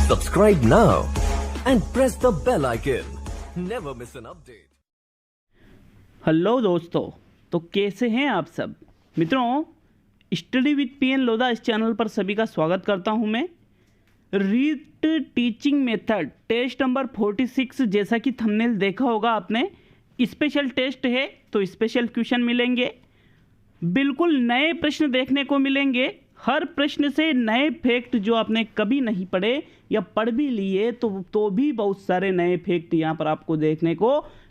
Subscribe now and press the bell icon. Never miss an update. Hello दोस्तों, तो कैसे हैं आप सब मित्रों। स्टडी विद पीएन लोधा इस चैनल पर सभी का स्वागत करता हूं मैं। REET teaching method test number 46, जैसा कि थंबनेल देखा होगा आपने, स्पेशल टेस्ट है तो स्पेशल क्वेश्चन मिलेंगे, बिल्कुल नए प्रश्न देखने को मिलेंगे। हर प्रश्न से नए फैक्ट जो आपने कभी नहीं पढ़े या पढ़ भी लिए तो भी बहुत सारे नए फैक्ट यहाँ पर आपको देखने को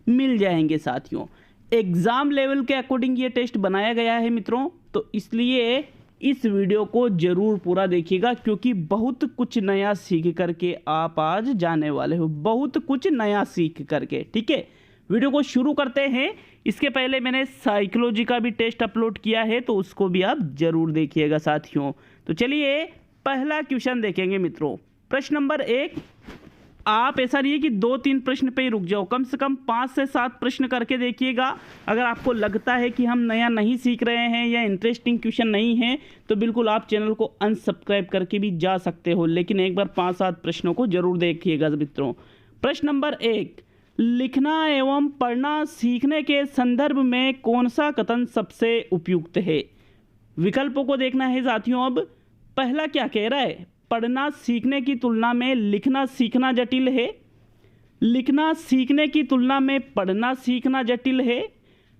मिल जाएंगे साथियों। एग्ज़ाम लेवल के अकॉर्डिंग ये टेस्ट बनाया गया है मित्रों, तो इसलिए इस वीडियो को ज़रूर पूरा देखिएगा, क्योंकि बहुत कुछ नया सीख करके आप आज जाने वाले हो, बहुत कुछ नया सीख करके। ठीक है, वीडियो को शुरू करते हैं। इसके पहले मैंने साइकोलॉजी का भी टेस्ट अपलोड किया है, तो उसको भी आप ज़रूर देखिएगा साथियों। तो चलिए पहला क्वेश्चन देखेंगे मित्रों। प्रश्न नंबर 1, आप ऐसा नहीं है कि 2-3 प्रश्न पे ही रुक जाओ, कम से कम 5 से 7 प्रश्न करके देखिएगा। अगर आपको लगता है कि हम नया नहीं सीख रहे हैं या इंटरेस्टिंग क्वेश्चन नहीं है, तो बिल्कुल आप चैनल को अनसब्सक्राइब करके भी जा सकते हो, लेकिन एक बार 5-7 प्रश्नों को जरूर देखिएगा मित्रों। प्रश्न नंबर 1, लिखना एवं पढ़ना सीखने के संदर्भ में कौन सा कथन सबसे उपयुक्त है? विकल्पों को देखना है साथियों। अब पहला क्या कह रहा है, पढ़ना सीखने की तुलना में लिखना सीखना जटिल है। लिखना सीखने की तुलना में पढ़ना सीखना जटिल है।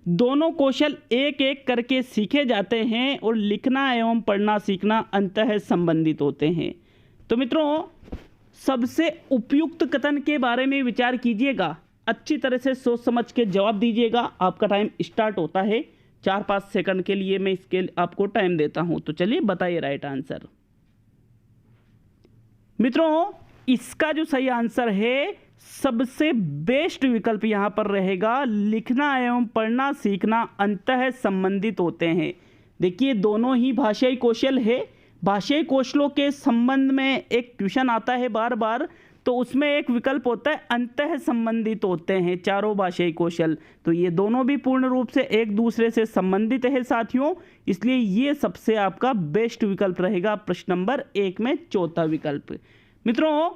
दोनों कौशल एक एक करके सीखे जाते हैं और लिखना एवं पढ़ना सीखना अंततः संबंधित होते हैं। तो मित्रों, सबसे उपयुक्त कथन के बारे में विचार कीजिएगा, अच्छी तरह से सोच समझ के जवाब दीजिएगा। आपका टाइम स्टार्ट होता है 4-5 सेकंड के लिए, मैं इसके आपको टाइम देता हूं। तो चलिए बताइए राइट आंसर। मित्रों, इसका जो सही आंसर है, सबसे बेस्ट विकल्प यहां पर रहेगा, लिखना एवं पढ़ना सीखना अंततः संबंधित होते हैं। देखिए, दोनों ही भाषाई कौशल है। भाषाई कौशलों के संबंध में एक क्वेश्चन आता है बार बार, तो उसमें एक विकल्प होता है अंतः संबंधित होते हैं चारों भाषाई कौशल। तो ये दोनों भी पूर्ण रूप से एक दूसरे से संबंधित है साथियों, इसलिए ये सबसे आपका बेस्ट विकल्प रहेगा प्रश्न नंबर 1 में, चौथा विकल्प। मित्रों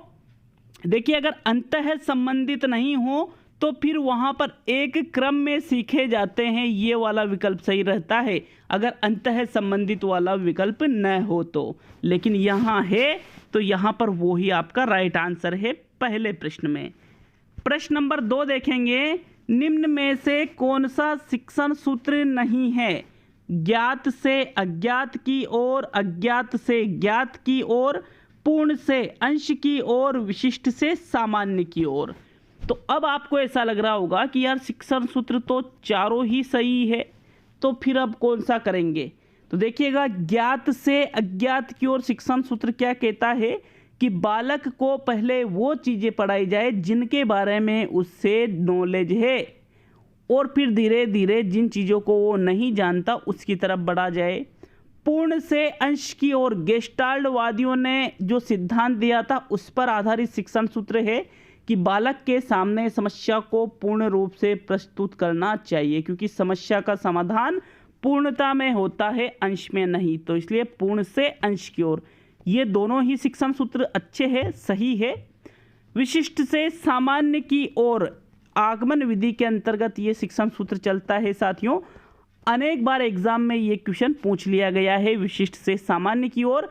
देखिए, अगर अंतः संबंधित नहीं हो तो फिर वहाँ पर एक क्रम में सीखे जाते हैं, ये वाला विकल्प सही रहता है, अगर अंतः संबंधित वाला विकल्प न हो तो। लेकिन यहाँ है तो यहाँ पर वो ही आपका राइट आंसर है पहले प्रश्न में। प्रश्न नंबर 2 देखेंगे, निम्न में से कौन सा शिक्षण सूत्र नहीं है? ज्ञात से अज्ञात की ओर, अज्ञात से ज्ञात की ओर, पूर्ण से अंश की ओर, विशिष्ट से सामान्य की ओर। तो अब आपको ऐसा लग रहा होगा कि यार शिक्षण सूत्र तो चारों ही सही है, तो फिर अब कौन सा करेंगे? तो देखिएगा, ज्ञात से अज्ञात की ओर शिक्षण सूत्र क्या कहता है कि बालक को पहले वो चीज़ें पढ़ाई जाए जिनके बारे में उससे नॉलेज है, और फिर धीरे धीरे जिन चीज़ों को वो नहीं जानता उसकी तरफ बढ़ा जाए। पूर्ण से अंश की ओर गेस्टाल्ट वादियों ने जो सिद्धांत दिया था उस पर आधारित शिक्षण सूत्र है कि बालक के सामने समस्या को पूर्ण रूप से प्रस्तुत करना चाहिए, क्योंकि समस्या का समाधान पूर्णता में होता है, अंश में नहीं। तो इसलिए पूर्ण से अंश की ओर, ये दोनों ही शिक्षण सूत्र अच्छे हैं, सही है। विशिष्ट से सामान्य की ओर, आगमन विधि के अंतर्गत ये शिक्षण सूत्र चलता है साथियों। अनेक बार एग्जाम में ये क्वेश्चन पूछ लिया गया है, विशिष्ट से सामान्य की ओर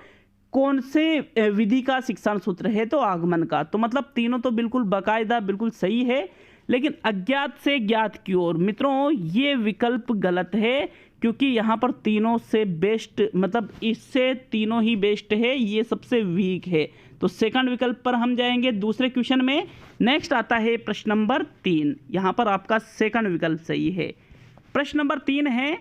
कौन से विधि का शिक्षण सूत्र है? तो आगमन का। तो मतलब तीनों तो बिल्कुल बाकायदा बिल्कुल सही है, लेकिन अज्ञात से ज्ञात की ओर मित्रों ये विकल्प गलत है, क्योंकि यहाँ पर तीनों से बेस्ट, मतलब इससे तीनों ही बेस्ट है, ये सबसे वीक है। तो सेकंड विकल्प पर हम जाएंगे दूसरे क्वेश्चन में। नेक्स्ट आता है प्रश्न नंबर 3, यहाँ पर आपका सेकंड विकल्प सही है। प्रश्न नंबर 3 है,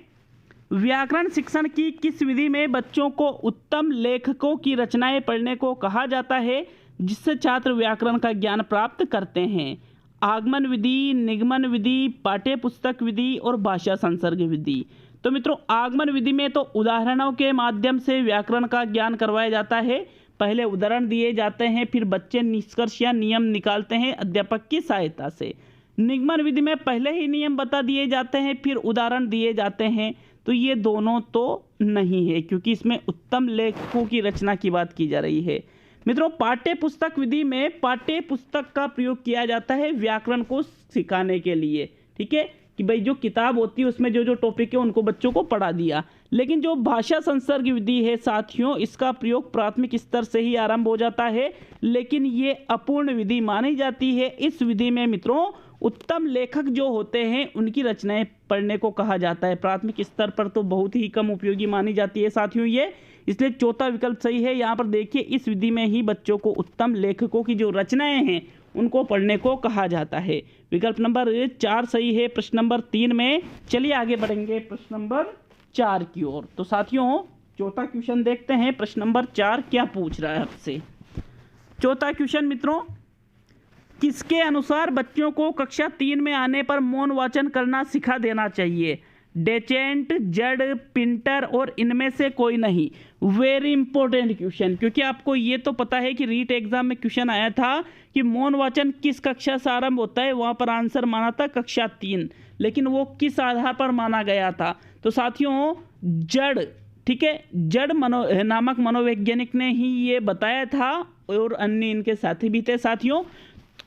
व्याकरण शिक्षण की किस विधि में बच्चों को उत्तम लेखकों की रचनाएं पढ़ने को कहा जाता है जिससे छात्र व्याकरण का ज्ञान प्राप्त करते हैं? आगमन विधि, निगमन विधि, पाठ्य पुस्तक विधि और भाषा संसर्ग विधि। तो मित्रों, आगमन विधि में तो उदाहरणों के माध्यम से व्याकरण का ज्ञान करवाया जाता है। पहले उदाहरण दिए जाते हैं, फिर बच्चे निष्कर्ष या नियम निकालते हैं अध्यापक की सहायता से। निगमन विधि में पहले ही नियम बता दिए जाते हैं, फिर उदाहरण दिए जाते हैं। तो ये दोनों तो नहीं है, क्योंकि इसमें उत्तम लेखकों की रचना की बात की जा रही है। मित्रों पाठ्य पुस्तक विधि में पाठ्य पुस्तक का प्रयोग किया जाता है व्याकरण को सिखाने के लिए। ठीक है कि भाई जो किताब होती है उसमें जो जो टॉपिक है उनको बच्चों को पढ़ा दिया। लेकिन जो भाषा संसर्ग विधि है साथियों, इसका प्रयोग प्राथमिक स्तर से ही आरंभ हो जाता है, लेकिन ये अपूर्ण विधि मानी जाती है। इस विधि में मित्रों उत्तम लेखक जो होते हैं उनकी रचनाएं पढ़ने को कहा जाता है। प्राथमिक स्तर पर तो बहुत ही कम उपयोगी मानी जाती है साथियों ये, इसलिए चौथा विकल्प सही है। यहाँ पर देखिए इस विधि में ही बच्चों को उत्तम लेखकों की जो रचनाएं हैं उनको पढ़ने को कहा जाता है। विकल्प नंबर 4 सही है प्रश्न नंबर 3 में। चलिए आगे बढ़ेंगे प्रश्न नंबर 4 की ओर। तो साथियों चौथा क्वेश्चन देखते हैं, प्रश्न नंबर 4 क्या पूछ रहा है आपसे। चौथा क्वेश्चन मित्रों, किसके अनुसार बच्चों को कक्षा 3 में आने पर मौन वाचन करना सिखा देना चाहिए? डेचेंट, जड, पिंटर और इनमें से कोई नहीं। वेरी इंपॉर्टेंट क्वेश्चन, क्योंकि आपको ये तो पता है कि रीट एग्जाम में क्वेश्चन आया था कि मौन वाचन किस कक्षा से आरंभ होता है, वहाँ पर आंसर माना था कक्षा 3, लेकिन वो किस आधार पर माना गया था? तो साथियों जड़, ठीक है, जड़ नामक मनोवैज्ञानिक ने ही ये बताया था और अन्य इनके साथी भी थे साथियों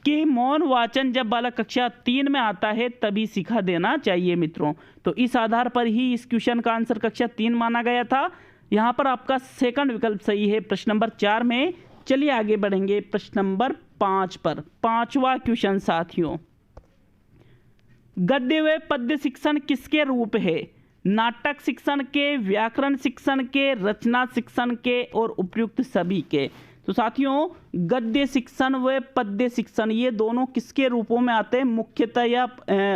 कि मौन वाचन जब बालक कक्षा 3 में आता है तभी सिखा देना चाहिए मित्रों। तो इस आधार पर ही इस क्वेश्चन का आंसर कक्षा 3 माना गया था। यहाँ पर आपका सेकंड विकल्प सही है प्रश्न नंबर 4 में। चलिए आगे बढ़ेंगे प्रश्न नंबर 5 पर। पांचवा क्वेश्चन साथियों, गद्य व पद्य शिक्षण किसके रूप है? नाटक शिक्षण के, व्याकरण शिक्षण के, रचना शिक्षण के और उपयुक्त सभी के। तो साथियों गद्य शिक्षण व पद्य शिक्षण ये दोनों किसके रूपों में आते हैं मुख्यतः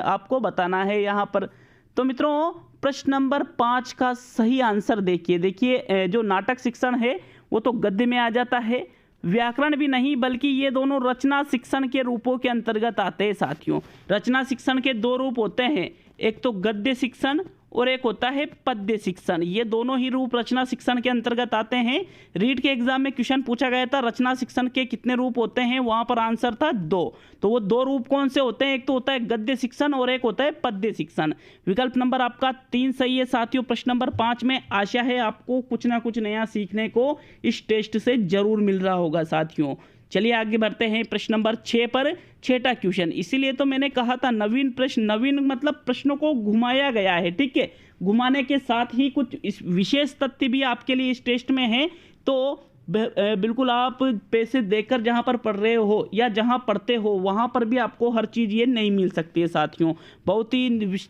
आपको बताना है यहाँ पर। तो मित्रों प्रश्न नंबर 5 का सही आंसर देखिए जो नाटक शिक्षण है वो तो गद्य में आ जाता है। व्याकरण भी नहीं बल्कि ये दोनों रचना शिक्षण के रूपों के अंतर्गत आते हैं साथियों। रचना शिक्षण के 2 रूप होते हैं, एक तो गद्य शिक्षण और एक होता है पद्य शिक्षण। ये दोनों ही रूप रचना शिक्षण के अंतर्गत आते हैं। रीट के एग्जाम में क्वेश्चन पूछा गया था रचना शिक्षण के कितने रूप होते हैं, वहां पर आंसर था 2। तो वो 2 रूप कौन से होते हैं? एक तो होता है गद्य शिक्षण और एक होता है पद्य शिक्षण। विकल्प नंबर आपका 3 सही है साथियों प्रश्न नंबर 5 में। आशा है आपको कुछ ना कुछ नया सीखने को इस टेस्ट से जरूर मिल रहा होगा साथियों। चलिए आगे बढ़ते हैं प्रश्न नंबर 6 पर। छठा क्वेश्चन, इसीलिए तो मैंने कहा था नवीन प्रश्न, नवीन मतलब प्रश्नों को घुमाया गया है। ठीक है, घुमाने के साथ ही कुछ इस विशेष तथ्य भी आपके लिए इस टेस्ट में है। तो बिल्कुल आप पैसे देकर जहां पर पढ़ रहे हो या जहां पढ़ते हो वहां पर भी आपको हर चीज़ ये नहीं मिल सकती है साथियों। बहुत ही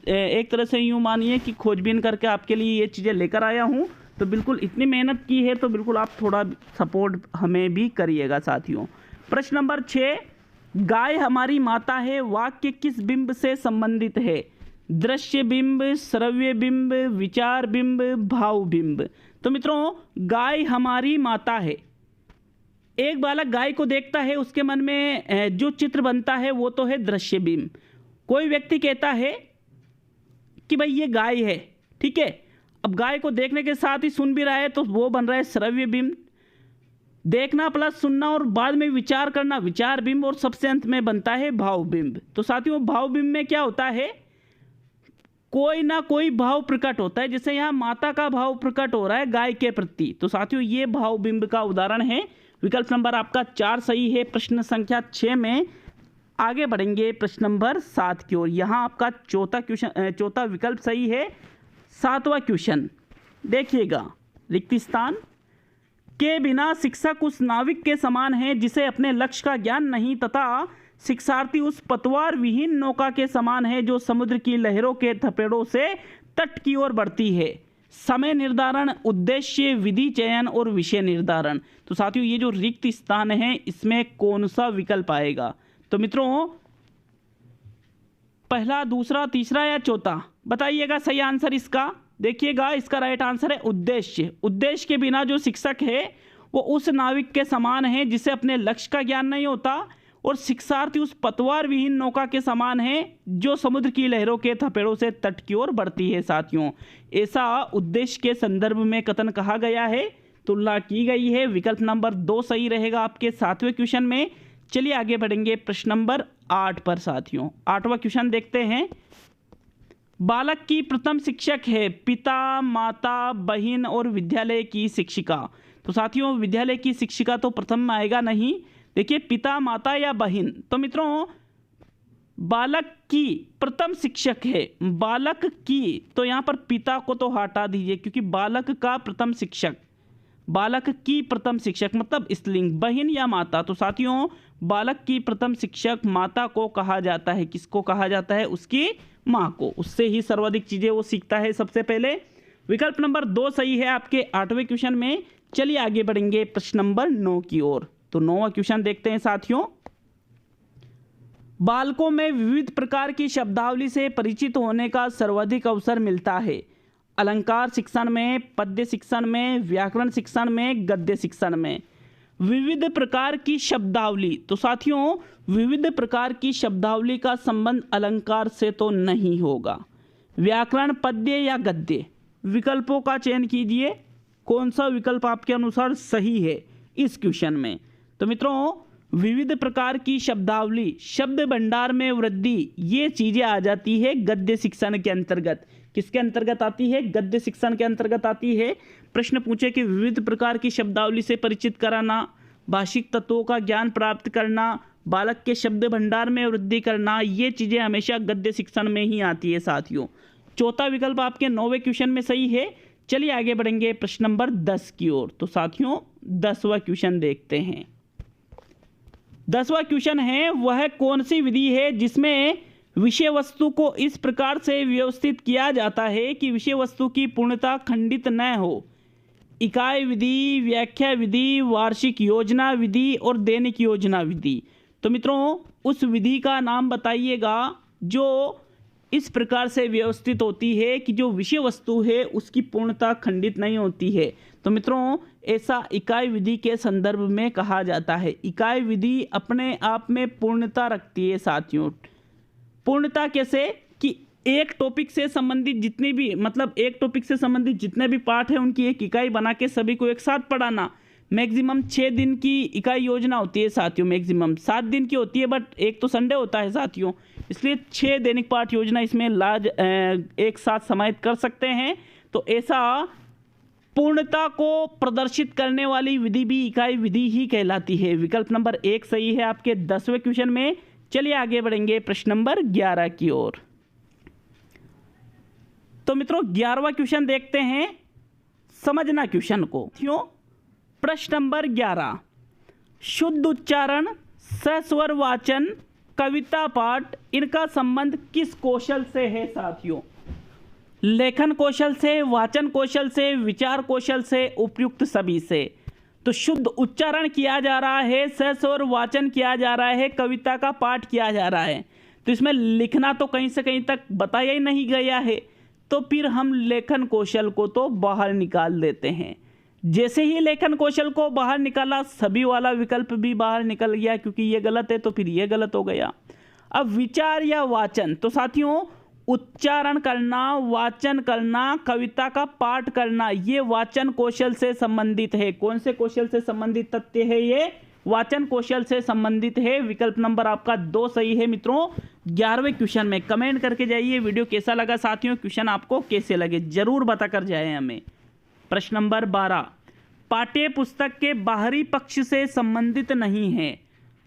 एक तरह से यूँ मानिए कि खोजबीन करके आपके लिए ये चीज़ें लेकर आया हूँ। तो बिल्कुल इतनी मेहनत की है तो बिल्कुल आप थोड़ा सपोर्ट हमें भी करिएगा साथियों। प्रश्न नंबर 6, गाय हमारी माता है वाक्य किस बिंब से संबंधित है? दृश्य बिंब, श्रव्य बिंब, विचार बिंब, भाव बिंब। तो मित्रों गाय हमारी माता है। एक बालक गाय को देखता है, उसके मन में जो चित्र बनता है वो तो है दृश्य बिंब। कोई व्यक्ति कहता है कि भाई ये गाय है, ठीक है, अब गाय को देखने के साथ ही सुन भी रहा है तो वो बन रहा है श्रव्य बिंब। देखना प्लस सुनना और बाद में विचार करना विचार बिंब, और सबसे अंत में बनता है भाव बिंब। तो साथियों भाव बिंब में क्या होता है? कोई ना कोई भाव प्रकट होता है, जैसे यहाँ माता का भाव प्रकट हो रहा है गाय के प्रति। तो साथियों ये भाव बिंब का उदाहरण है। विकल्प नंबर आपका 4 सही है प्रश्न संख्या 6 में। आगे बढ़ेंगे प्रश्न नंबर 7 की ओर। यहाँ आपका चौथा विकल्प सही है। 7वां क्वेश्चन देखिएगा, रिक्त स्थान के बिना शिक्षक उस नाविक के समान है जिसे अपने लक्ष्य का ज्ञान नहीं, तथा शिक्षार्थी उस पतवार विहीन नौका के समान है जो समुद्र की लहरों के थपेड़ों से तट की ओर बढ़ती है। समय निर्धारण, उद्देश्य, विधि चयन और विषय निर्धारण। तो साथियों ये जो रिक्त स्थान है इसमें कौन सा विकल्प आएगा? तो मित्रों पहला, दूसरा, तीसरा या चौथा बताइएगा सही आंसर इसका। देखिएगा इसका राइट आंसर है उद्देश्य। उद्देश्य के बिना जो शिक्षक है वो उस नाविक के समान है जिसे अपने लक्ष्य का ज्ञान नहीं होता, और शिक्षार्थी उस पतवार विहीन नौका के समान है जो समुद्र की लहरों के थपेड़ों से तट की ओर बढ़ती है साथियों। ऐसा उद्देश्य के संदर्भ में कथन कहा गया है, तुलना की गई है। विकल्प नंबर 2 सही रहेगा आपके 7वें क्वेश्चन में। चलिए आगे बढ़ेंगे प्रश्न नंबर 8 पर साथियों। 8वां क्वेश्चन देखते हैं। बालक की प्रथम शिक्षक है पिता, माता, बहन और विद्यालय की शिक्षिका। तो साथियों विद्यालय की शिक्षिका तो प्रथम में आएगा नहीं। देखिए पिता, माता या बहन, तो मित्रों बालक की प्रथम शिक्षक है, बालक की, तो यहाँ पर पिता को तो हटा दीजिए क्योंकि बालक का प्रथम शिक्षक, बालक की प्रथम शिक्षक मतलब स्त्रीलिंग, बहन या माता। तो साथियों बालक की प्रथम शिक्षक माता को कहा जाता है। किसको कहा जाता है? उसकी माँ को। उससे ही सर्वाधिक चीजें वो सीखता है सबसे पहले। विकल्प नंबर 2 सही है आपके 8वें क्वेश्चन में। चलिए आगे बढ़ेंगे प्रश्न नंबर 9 की ओर। तो 9वां क्वेश्चन देखते हैं साथियों। बालकों में विविध प्रकार की शब्दावली से परिचित होने का सर्वाधिक अवसर मिलता है। अलंकार शिक्षण में, पद्य शिक्षण में, व्याकरण शिक्षण में, गद्य शिक्षण में। विविध प्रकार की शब्दावली, तो साथियों विविध प्रकार की शब्दावली का संबंध अलंकार से तो नहीं होगा। व्याकरण, पद्य या गद्य, विकल्पों का चयन कीजिए, कौन सा विकल्प आपके अनुसार सही है इस क्वेश्चन में। तो मित्रों विविध प्रकार की शब्दावली, शब्द भंडार में वृद्धि, ये चीजें आ जाती है गद्य शिक्षण के अंतर्गत। किसके अंतर्गत आती है? गद्य शिक्षण के अंतर्गत आती है। प्रश्न पूछे कि विविध प्रकार की शब्दावली से परिचित कराना, भाषिक तत्वों का ज्ञान प्राप्त करना, बालक के शब्द भंडार में वृद्धि करना, ये चीजें हमेशा गद्य शिक्षण में ही आती है साथियों। चौथा विकल्प आपके 9वें क्वेश्चन में सही है। चलिए आगे बढ़ेंगे प्रश्न नंबर 10 की ओर। तो साथियों 10वां क्वेश्चन देखते हैं। 10वां क्वेश्चन है, वह कौन सी विधि है जिसमें विषय वस्तु को इस प्रकार से व्यवस्थित किया जाता है कि विषय वस्तु की पूर्णता खंडित न हो? इकाई विधि, व्याख्या विधि, वार्षिक योजना विधि और दैनिक योजना विधि। तो मित्रों उस विधि का नाम बताइएगा जो इस प्रकार से व्यवस्थित होती है कि जो विषय वस्तु है उसकी पूर्णता खंडित नहीं होती है। तो मित्रों ऐसा इकाई विधि के संदर्भ में कहा जाता है। इकाई विधि अपने आप में पूर्णता रखती है साथियों। पूर्णता कैसे? कि एक टॉपिक से संबंधित जितनी भी, मतलब एक टॉपिक से संबंधित जितने भी पाठ है उनकी एक इकाई बना के सभी को एक साथ पढ़ाना। मैक्सिमम 6 दिन की इकाई योजना होती है साथियों, मैक्सिमम 7 दिन की होती है, बट एक तो संडे होता है साथियों, इसलिए 6 दैनिक पाठ योजना इसमें एक साथ समाहित कर सकते हैं। तो ऐसा पूर्णता को प्रदर्शित करने वाली विधि भी इकाई विधि ही कहलाती है। विकल्प नंबर 1 सही है आपके 10वें क्वेश्चन में। चलिए आगे बढ़ेंगे प्रश्न नंबर 11 की ओर। तो मित्रों 11वां क्वेश्चन देखते हैं, समझना क्वेश्चन को। प्रश्न नंबर 11, शुद्ध उच्चारण, सस्वर वाचन, कविता पाठ, इनका संबंध किस कौशल से है साथियों? लेखन कौशल से, वाचन कौशल से, विचार कौशल से, उपयुक्त सभी से। तो शुद्ध उच्चारण किया जा रहा है, सस्वर वाचन किया जा रहा है, कविता का पाठ किया जा रहा है। तो इसमें लिखना तो कहीं से कहीं तक बताया ही नहीं गया है, तो फिर हम लेखन कौशल को तो बाहर निकाल देते हैं। जैसे ही लेखन कौशल को बाहर निकाला सभी वाला विकल्प भी बाहर निकल गया, क्योंकि ये गलत है तो फिर ये गलत हो गया। अब विचार या वाचन, तो साथियों उच्चारण करना, वाचन करना, कविता का पाठ करना, ये वाचन कौशल से संबंधित है। कौन से कौशल से संबंधित तथ्य है? ये वाचन कौशल से संबंधित है। विकल्प नंबर आपका 2 सही है मित्रों 11वें क्वेश्चन में। कमेंट करके जाइए वीडियो कैसा लगा साथियों, क्वेश्चन आपको कैसे लगे जरूर बता कर जाए हमें। प्रश्न नंबर 12, पाठ्य पुस्तक के बाहरी पक्ष से संबंधित नहीं है।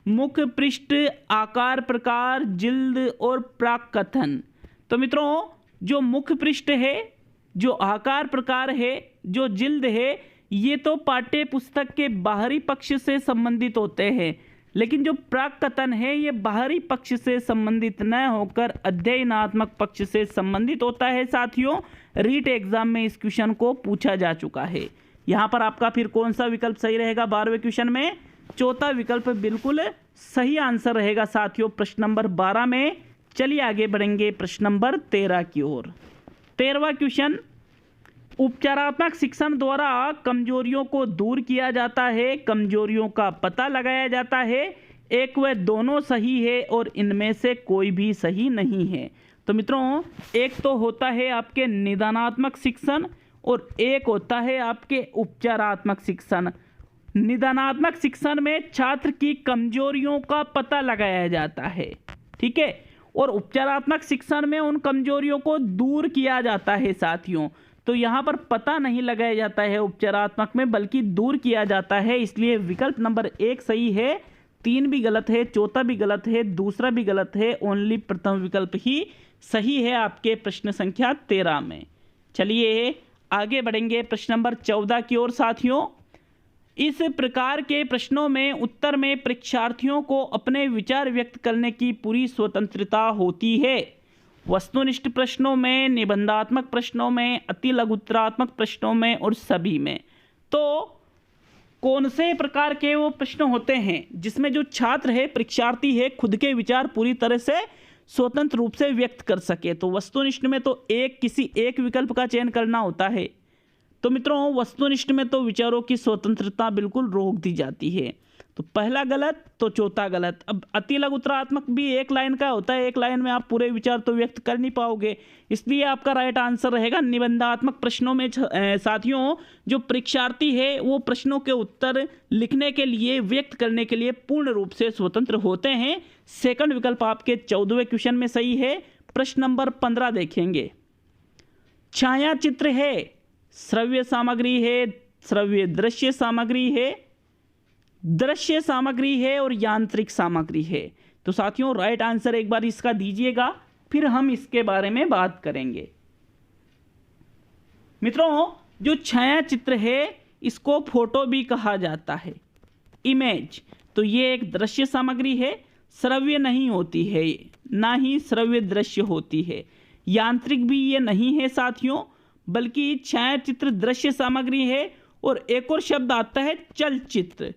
मुख्य पृष्ठ, आकार प्रकार, जिल्द और प्राक कथन। तो मित्रों जो मुख्य पृष्ठ है, जो आकार प्रकार है, जो जिल्द है, ये तो पाठ्य पुस्तक के बाहरी पक्ष से संबंधित होते हैं, लेकिन जो प्राक कथन है ये बाहरी पक्ष से संबंधित न होकर अध्ययनात्मक पक्ष से संबंधित होता है साथियों। रीट एग्जाम में इस क्वेश्चन को पूछा जा चुका है। यहाँ पर आपका फिर कौन सा विकल्प सही रहेगा 12वें क्वेश्चन में? चौथा विकल्प बिल्कुल सही आंसर रहेगा साथियों प्रश्न नंबर 12 में। चलिए आगे बढ़ेंगे प्रश्न नंबर 13 की ओर। 13वां क्वेश्चन, उपचारात्मक शिक्षण द्वारा कमजोरियों को दूर किया जाता है, कमजोरियों का पता लगाया जाता है, एक व दोनों सही है और इनमें से कोई भी सही नहीं है। तो मित्रों एक तो होता है आपके निदानात्मक शिक्षण और एक होता है आपके उपचारात्मक शिक्षण। निदानात्मक शिक्षण में छात्र की कमजोरियों का पता लगाया जाता है, ठीक है, और उपचारात्मक शिक्षण में उन कमजोरियों को दूर किया जाता है साथियों। तो यहाँ पर पता नहीं लगाया जाता है उपचारात्मक में, बल्कि दूर किया जाता है। इसलिए विकल्प नंबर 1 सही है, 3 भी गलत है, चौथा भी गलत है, दूसरा भी गलत है, ओनली प्रथम विकल्प ही सही है आपके प्रश्न संख्या 13 में। चलिए आगे बढ़ेंगे प्रश्न नंबर 14 की ओर साथियों। इस प्रकार के प्रश्नों में उत्तर में परीक्षार्थियों को अपने विचार व्यक्त करने की पूरी स्वतंत्रता होती है। वस्तुनिष्ठ प्रश्नों में, निबंधात्मक प्रश्नों में, अति लघुत्तरात्मक प्रश्नों में और सभी में। तो कौन से प्रकार के वो प्रश्न होते हैं जिसमें जो छात्र है, परीक्षार्थी है, खुद के विचार पूरी तरह से स्वतंत्र रूप से व्यक्त कर सके? तो वस्तुनिष्ठ में तो किसी एक विकल्प का चयन करना होता है। तो मित्रों वस्तुनिष्ठ में तो विचारों की स्वतंत्रता बिल्कुल रोक दी जाती है। तो पहला गलत, तो चौथा गलत। अब अति लघुत्तरात्मक भी एक लाइन का होता है, एक लाइन में आप पूरे विचार तो व्यक्त कर नहीं पाओगे, इसलिए आपका राइट आंसर रहेगा निबंधात्मक प्रश्नों में साथियों जो परीक्षार्थी है वो प्रश्नों के उत्तर लिखने के लिए, व्यक्त करने के लिए पूर्ण रूप से स्वतंत्र होते हैं। सेकंड विकल्प आपके 14वें क्वेश्चन में सही है। प्रश्न नंबर 15 देखेंगे। छाया चित्र है, श्रव्य सामग्री है, श्रव्य दृश्य सामग्री है, दृश्य सामग्री है और यांत्रिक सामग्री है। तो साथियों राइट आंसर एक बार इसका दीजिएगा, फिर हम इसके बारे में बात करेंगे। मित्रों जो छाया चित्र है इसको फोटो भी कहा जाता है, इमेज। तो ये एक दृश्य सामग्री है, श्रव्य नहीं होती है, ना ही श्रव्य दृश्य होती है। यांत्रिक भी ये नहीं है साथियों, बल्कि छायाचित्र दृश्य सामग्री है। और एक और शब्द आता है चलचित्र।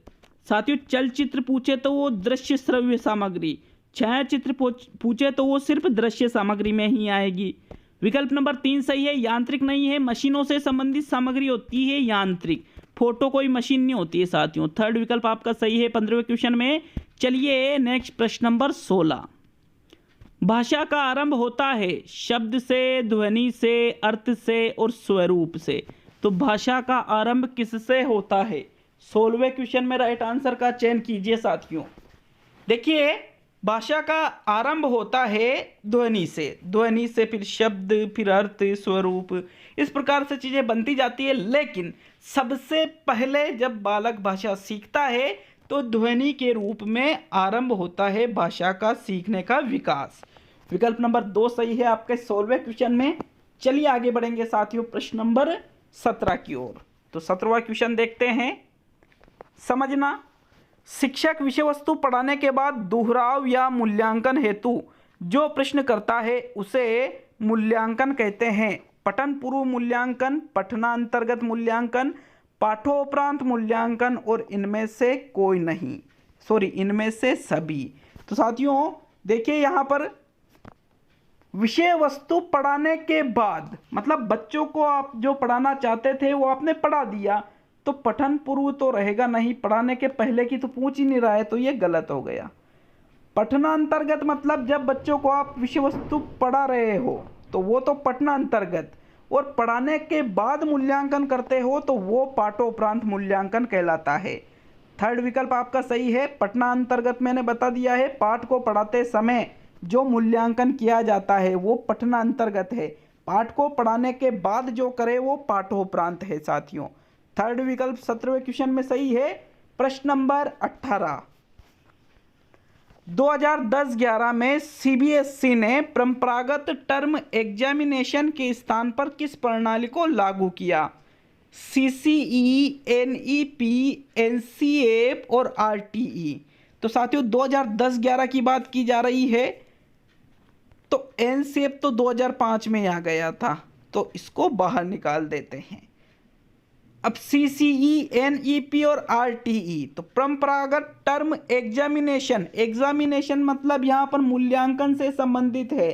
साथियों चलचित्र पूछे तो वो दृश्य श्रव्य सामग्री, छायाचित्र पूछे तो वो सिर्फ दृश्य सामग्री में ही आएगी। विकल्प नंबर 3 सही है, यांत्रिक नहीं है। मशीनों से संबंधित सामग्री होती है यांत्रिक, फोटो कोई मशीन नहीं होती है साथियों। थर्ड विकल्प आपका सही है 15वें क्वेश्चन में। चलिए नेक्स्ट प्रश्न नंबर 16। भाषा का आरंभ होता है शब्द से, ध्वनि से, अर्थ से और स्वरूप से। तो भाषा का आरंभ किससे होता है? 16वें क्वेश्चन में राइट आंसर का चयन कीजिए साथियों। देखिए भाषा का आरंभ होता है ध्वनि से, ध्वनि से फिर शब्द, फिर अर्थ, स्वरूप, इस प्रकार से चीजें बनती जाती है। लेकिन सबसे पहले जब बालक भाषा सीखता है तो ध्वनि के रूप में आरंभ होता है भाषा का सीखने का विकास। विकल्प नंबर 2 सही है आपके 16वें क्वेश्चन में। चलिए आगे बढ़ेंगे साथियों प्रश्न नंबर 17 की ओर। तो 17वां क्वेश्चन देखते हैं। समझना, शिक्षक विषय वस्तु पढ़ाने के बाद दोहराव या मूल्यांकन हेतु जो प्रश्न करता है उसे मूल्यांकन कहते हैं। पठन पूर्व मूल्यांकन, पठनांतर्गत मूल्यांकन, पाठोपरांत मूल्यांकन और इनमें से कोई नहीं, इनमें से सभी। तो साथियों देखिए यहाँ पर विषय वस्तु पढ़ाने के बाद मतलब बच्चों को आप जो पढ़ाना चाहते थे वो आपने पढ़ा दिया, तो पठन पूर्व तो रहेगा नहीं, पढ़ाने के पहले की तो पूछ ही नहीं रहा है, तो ये गलत हो गया। पठनांतर्गत मतलब जब बच्चों को आप विषय वस्तु पढ़ा रहे हो तो वो तो पठनांतर्गत, और पढ़ाने के बाद मूल्यांकन करते हो तो वो पाठोपरांत मूल्यांकन कहलाता है। थर्ड विकल्प आपका सही है। पठनांतर्गत मैंने बता दिया है, पाठ को पढ़ाते समय जो मूल्यांकन किया जाता है वो पठनांतर्गत है, पाठ को पढ़ाने के बाद जो करे वो पाठोपरांत है साथियों। थर्ड विकल्प 17वें क्वेश्चन में सही है। प्रश्न नंबर 18। 2010-11 में सीबीएसई ने परंपरागत टर्म एग्जामिनेशन के स्थान पर किस प्रणाली को लागू किया? सीसीई, एनईपी, एनसीए और आरटीई। तो साथियों 2010-11 की बात की जा रही है, तो एनसीएफ तो 2005 में आ गया था, तो इसको बाहर निकाल देते हैं। अब सीसीई, एनईपी और आरटीई, तो परंपरागत टर्म एग्जामिनेशन मतलब यहाँ पर मूल्यांकन से संबंधित है।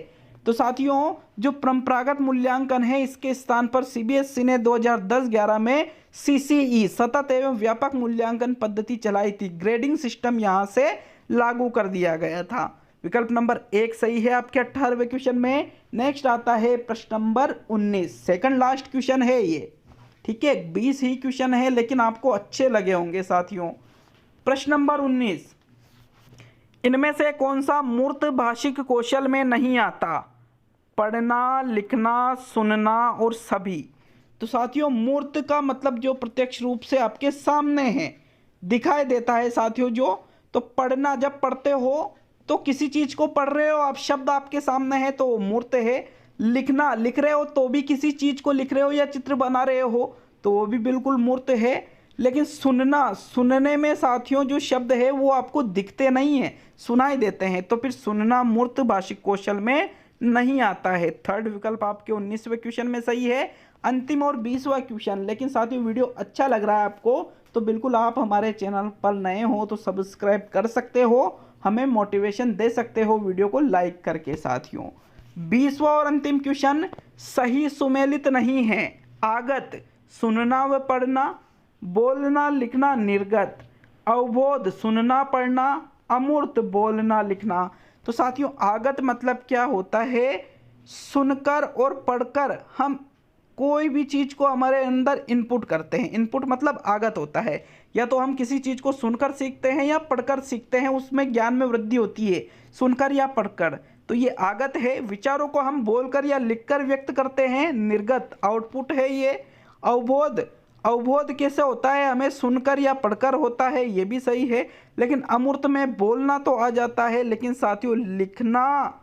तो साथियों जो परंपरागत मूल्यांकन है इसके स्थान पर सीबीएसई ने 2010-11 में सीसीई सतत एवं व्यापक मूल्यांकन पद्धति चलाई थी। ग्रेडिंग सिस्टम यहाँ से लागू कर दिया गया था। विकल्प नंबर 1 सही है आपके 18वें क्वेश्चन में। नेक्स्ट आता है प्रश्न नंबर 19, सेकंड लास्ट क्वेश्चन है ये, ठीक है। 20 ही क्वेश्चन है लेकिन आपको अच्छे लगे होंगे साथियों। प्रश्न नंबर 19, इनमें से कौन सा मूर्त भाषिक कौशल में नहीं आता? पढ़ना, लिखना, सुनना और सभी। तो साथियों मूर्त का मतलब जो प्रत्यक्ष रूप से आपके सामने है, दिखाई देता है साथियों जो। तो पढ़ना, जब पढ़ते हो तो किसी चीज को पढ़ रहे हो आप, शब्द आपके सामने है तो मूर्त है। लिखना, लिख रहे हो तो भी किसी चीज को लिख रहे हो या चित्र बना रहे हो तो वो भी बिल्कुल मूर्त है। लेकिन सुनना, सुनने में साथियों जो शब्द है वो आपको दिखते नहीं है, सुनाई देते हैं, तो फिर सुनना मूर्त भाषिक कौशल में नहीं आता है। थर्ड विकल्प आपके 19वें क्वेश्चन में सही है। अंतिम और 20वां क्वेश्चन। लेकिन साथियों वीडियो अच्छा लग रहा है आपको तो बिल्कुल आप हमारे चैनल पर नए हो तो सब्सक्राइब कर सकते हो, हमें मोटिवेशन दे सकते हो वीडियो को लाइक करके। साथियों 20वां और अंतिम क्वेश्चन, सही सुमेलित नहीं है। आगत सुनना व पढ़ना, बोलना लिखना निर्गत, अवबोध सुनना पढ़ना, अमूर्त बोलना लिखना। तो साथियों आगत मतलब क्या होता है, सुनकर और पढ़कर हम कोई भी चीज को हमारे अंदर इनपुट करते हैं। इनपुट मतलब आगत होता है, या तो हम किसी चीज को सुनकर सीखते हैं या पढ़कर सीखते हैं, उसमें ज्ञान में वृद्धि होती है सुनकर या पढ़कर, तो ये आगत है। विचारों को हम बोलकर या लिखकर व्यक्त करते हैं, निर्गत आउटपुट है ये। अवबोध, अवबोध कैसे होता है, हमें सुनकर या पढ़कर होता है, ये भी सही है। लेकिन अमूर्त में बोलना तो आ जाता है, लेकिन साथियों लिखना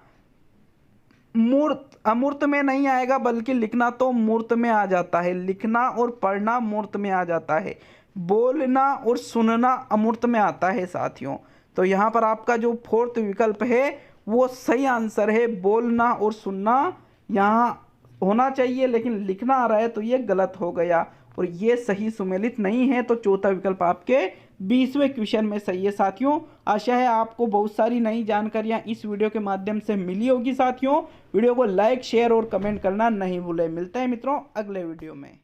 मूर्त, अमूर्त में नहीं आएगा बल्कि लिखना तो मूर्त में आ जाता है। लिखना और पढ़ना मूर्त में आ जाता है, बोलना और सुनना अमूर्त में आता है साथियों। तो यहाँ पर आपका जो फोर्थ विकल्प है वो सही आंसर है। बोलना और सुनना यहाँ होना चाहिए लेकिन लिखना आ रहा है तो ये गलत हो गया और ये सही सुमेलित नहीं है। तो चौथा विकल्प आपके 20वें क्वेश्चन में सही है साथियों। आशा है आपको बहुत सारी नई जानकारियां इस वीडियो के माध्यम से मिली होगी साथियों। वीडियो को लाइक, शेयर और कमेंट करना नहीं भूलें। मिलते हैं मित्रों अगले वीडियो में।